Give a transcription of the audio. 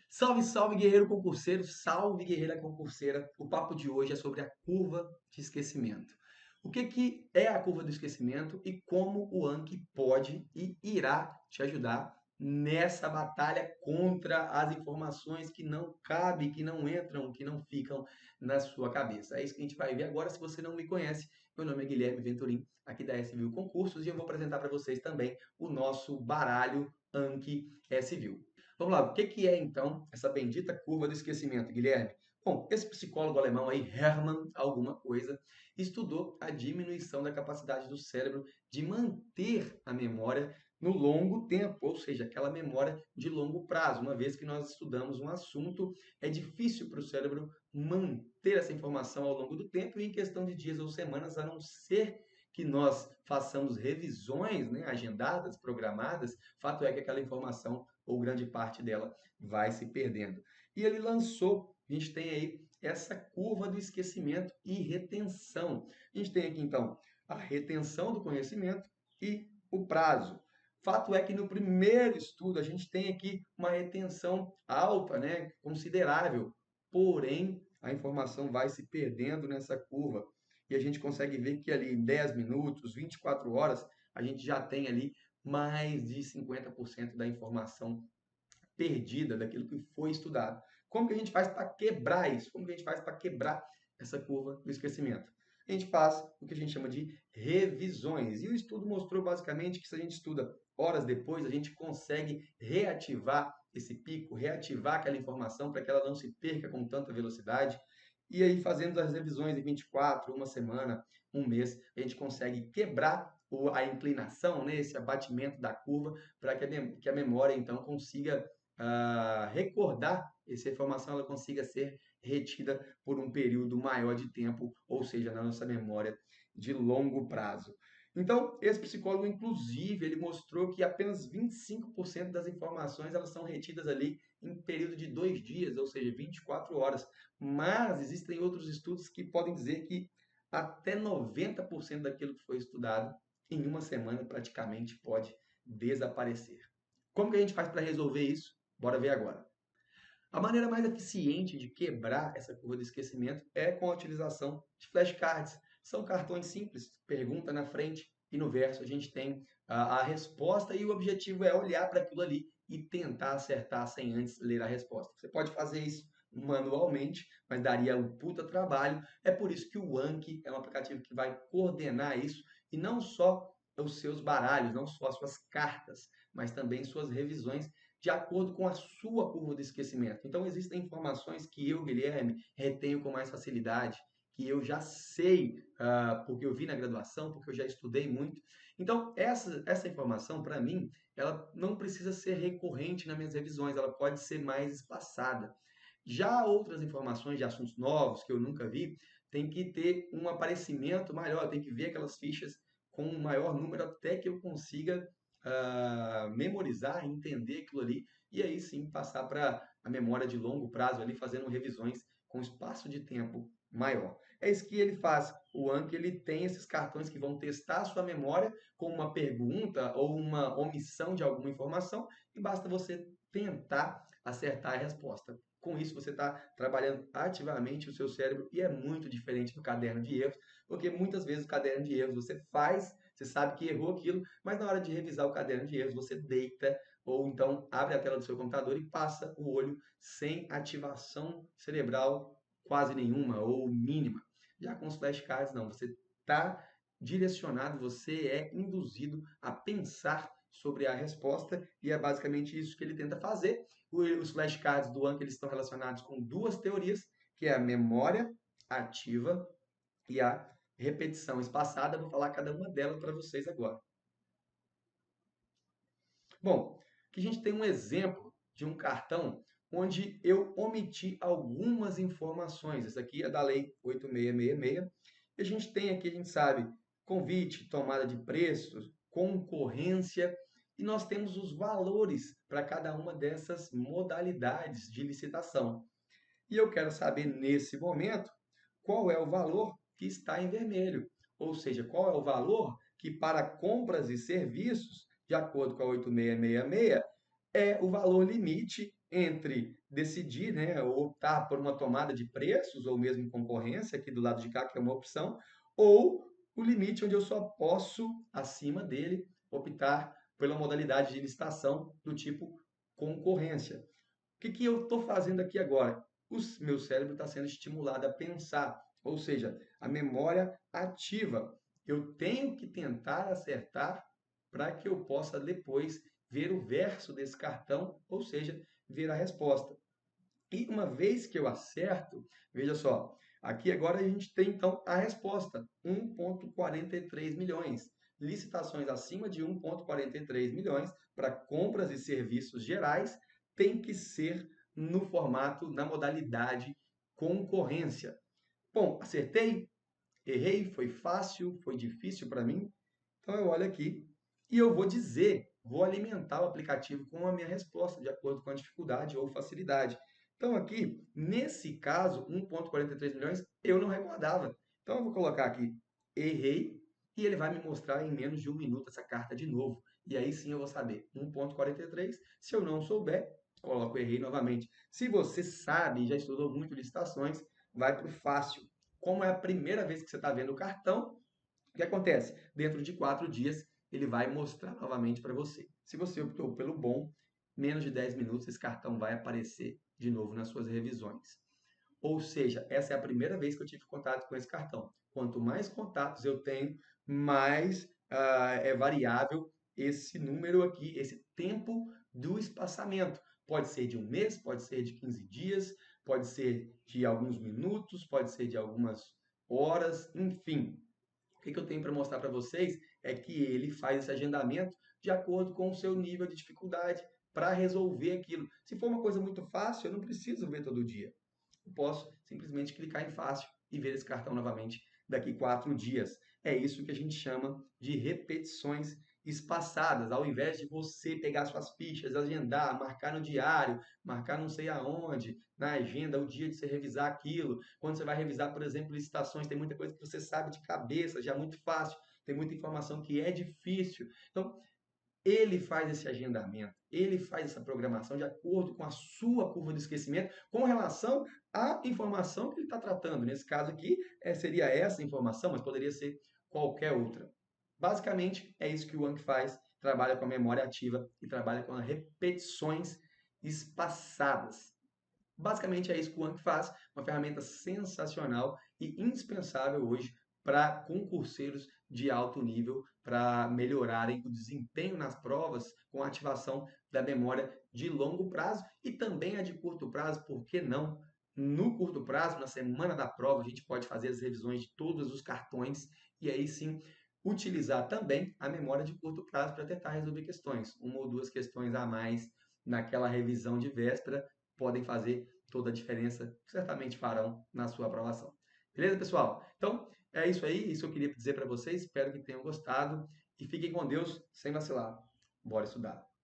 Salve, salve, guerreiro concurseiro, salve, guerreira concurseira. O papo de hoje é sobre a curva de esquecimento. O que é a curva do esquecimento e como o Anki pode e irá te ajudar nessa batalha contra as informações que não cabem, que não entram, que não ficam na sua cabeça. É isso que a gente vai ver agora. Se você não me conhece, meu nome é Guilherme Venturim, aqui da SVU Concursos, e eu vou apresentar para vocês também o nosso baralho Anki SVU. Vamos lá, o que é então essa bendita curva do esquecimento, Guilherme? Bom, esse psicólogo alemão aí, Hermann alguma coisa, estudou a diminuição da capacidade do cérebro de manter a memória no longo tempo, ou seja, aquela memória de longo prazo. Uma vez que nós estudamos um assunto, é difícil para o cérebro manter essa informação ao longo do tempo e em questão de dias ou semanas, a não ser que nós façamos revisões, né, agendadas, programadas, fato é que aquela informação, ou grande parte dela, vai se perdendo. E ele lançou, a gente tem aí essa curva do esquecimento e retenção. A gente tem aqui, então, a retenção do conhecimento e o prazo. Fato é que no primeiro estudo a gente tem aqui uma retenção alta, né, considerável, porém a informação vai se perdendo nessa curva e a gente consegue ver que ali em 10 minutos, 24 horas, a gente já tem ali mais de 50% da informação perdida daquilo que foi estudado. Como que a gente faz para quebrar isso? Como que a gente faz para quebrar essa curva do esquecimento? A gente faz o que a gente chama de revisões. E o estudo mostrou basicamente que se a gente estuda horas depois, a gente consegue reativar esse pico, reativar aquela informação para que ela não se perca com tanta velocidade. E aí, fazendo as revisões em 24, uma semana, um mês, a gente consegue quebrar a inclinação, né, esse abatimento da curva, para que a memória, então, consiga recordar essa informação, ela consiga ser retida por um período maior de tempo, ou seja, na nossa memória de longo prazo. Então, esse psicólogo, inclusive, ele mostrou que apenas 25% das informações elas são retidas ali em período de 2 dias, ou seja, 24 horas. Mas existem outros estudos que podem dizer que até 90% daquilo que foi estudado em uma semana praticamente pode desaparecer. Como que a gente faz para resolver isso? Bora ver agora. A maneira mais eficiente de quebrar essa curva de esquecimento é com a utilização de flashcards. São cartões simples, pergunta na frente e no verso a gente tem a resposta e o objetivo é olhar para aquilo ali e tentar acertar sem antes ler a resposta. Você pode fazer isso manualmente, mas daria um puta trabalho. É por isso que o Anki é um aplicativo que vai coordenar isso e não só os seus baralhos, não só as suas cartas, mas também suas revisões de acordo com a sua curva de esquecimento. Então, existem informações que eu, Guilherme, retenho com mais facilidade, que eu já sei, porque eu vi na graduação, porque eu já estudei muito. Então, essa informação, para mim, ela não precisa ser recorrente nas minhas revisões, ela pode ser mais espaçada. Já outras informações de assuntos novos que eu nunca vi, tem que ter um aparecimento maior, tem que ver aquelas fichas com um maior número até que eu consiga memorizar, entender aquilo ali e aí sim passar para a memória de longo prazo ali fazendo revisões com espaço de tempo maior. É isso que ele faz. O Anki ele tem esses cartões que vão testar a sua memória com uma pergunta ou uma omissão de alguma informação e basta você tentar acertar a resposta. Com isso, você está trabalhando ativamente o seu cérebro e é muito diferente do caderno de erros, porque muitas vezes o caderno de erros você faz, você sabe que errou aquilo, mas na hora de revisar o caderno de erros você deita ou então abre a tela do seu computador e passa o olho sem ativação cerebral quase nenhuma ou mínima. Já com os flashcards, não, você está direcionado, você é induzido a pensar sobre a resposta e é basicamente isso que ele tenta fazer. Os flashcards do Anki eles estão relacionados com duas teorias, que é a memória ativa e a repetição espaçada. Vou falar cada uma delas para vocês agora. Bom, aqui a gente tem um exemplo de um cartão onde eu omiti algumas informações. Essa aqui é da Lei 8666. E a gente tem aqui, a gente sabe, convite, tomada de preços, concorrência, e nós temos os valores para cada uma dessas modalidades de licitação. E eu quero saber, nesse momento, qual é o valor que está em vermelho. Ou seja, qual é o valor que para compras e serviços, de acordo com a 8666, é o valor limite entre decidir, né, ou optar por uma tomada de preços ou mesmo concorrência, aqui do lado de cá, que é uma opção, ou o limite onde eu só posso, acima dele, optar pela modalidade de licitação do tipo concorrência. O que eu estou fazendo aqui agora? O meu cérebro está sendo estimulado a pensar, ou seja, a memória ativa. Eu tenho que tentar acertar para que eu possa depois ver o verso desse cartão, ou seja, ver a resposta. E uma vez que eu acerto, veja só, aqui agora a gente tem então a resposta, 1,43 milhões. Licitações acima de 1,43 milhões para compras e serviços gerais tem que ser no formato, na modalidade concorrência. Bom, acertei? Errei? Foi fácil? Foi difícil para mim? Então eu olho aqui e eu vou dizer, vou alimentar o aplicativo com a minha resposta, de acordo com a dificuldade ou facilidade. Então aqui, nesse caso, 1,43 milhões, eu não recordava. Então eu vou colocar aqui, errei, e ele vai me mostrar em menos de 1 minuto essa carta de novo. E aí sim eu vou saber, 1,43. Se eu não souber, coloco errei novamente. Se você sabe, já estudou muito licitações, vai para o fácil. Como é a primeira vez que você está vendo o cartão, o que acontece? Dentro de 4 dias, ele vai mostrar novamente para você. Se você optou pelo bom, menos de 10 minutos esse cartão vai aparecer de novo nas suas revisões. Ou seja, essa é a primeira vez que eu tive contato com esse cartão. Quanto mais contatos eu tenho, mais é variável esse número aqui, esse tempo do espaçamento. Pode ser de 1 mês, pode ser de 15 dias, pode ser de alguns minutos, pode ser de algumas horas, enfim. O que eu tenho para mostrar para vocês é que ele faz esse agendamento de acordo com o seu nível de dificuldade para resolver aquilo. Se for uma coisa muito fácil, eu não preciso ver todo dia. Eu posso simplesmente clicar em fácil e ver esse cartão novamente daqui 4 dias. É isso que a gente chama de repetições espaçadas. Ao invés de você pegar suas fichas, agendar, marcar no diário, marcar não sei aonde, na agenda, o dia de você revisar aquilo. Quando você vai revisar, por exemplo, licitações, tem muita coisa que você sabe de cabeça, já é muito fácil. Tem muita informação que é difícil. Então, ele faz esse agendamento, ele faz essa programação de acordo com a sua curva de esquecimento com relação à informação que ele está tratando. Nesse caso aqui, seria essa informação, mas poderia ser qualquer outra. Basicamente, é isso que o Anki faz, trabalha com a memória ativa e trabalha com as repetições espaçadas. Basicamente é isso que o Anki faz, uma ferramenta sensacional e indispensável hoje para concurseiros de alto nível, para melhorarem o desempenho nas provas com a ativação da memória de longo prazo e também a de curto prazo, por que não? No curto prazo, na semana da prova, a gente pode fazer as revisões de todos os cartões e aí sim utilizar também a memória de curto prazo para tentar resolver questões. 1 ou 2 questões a mais naquela revisão de véspera podem fazer toda a diferença, certamente farão na sua aprovação. Beleza, pessoal? Então, é isso aí, isso eu queria dizer para vocês, espero que tenham gostado e fiquem com Deus sem vacilar. Bora estudar!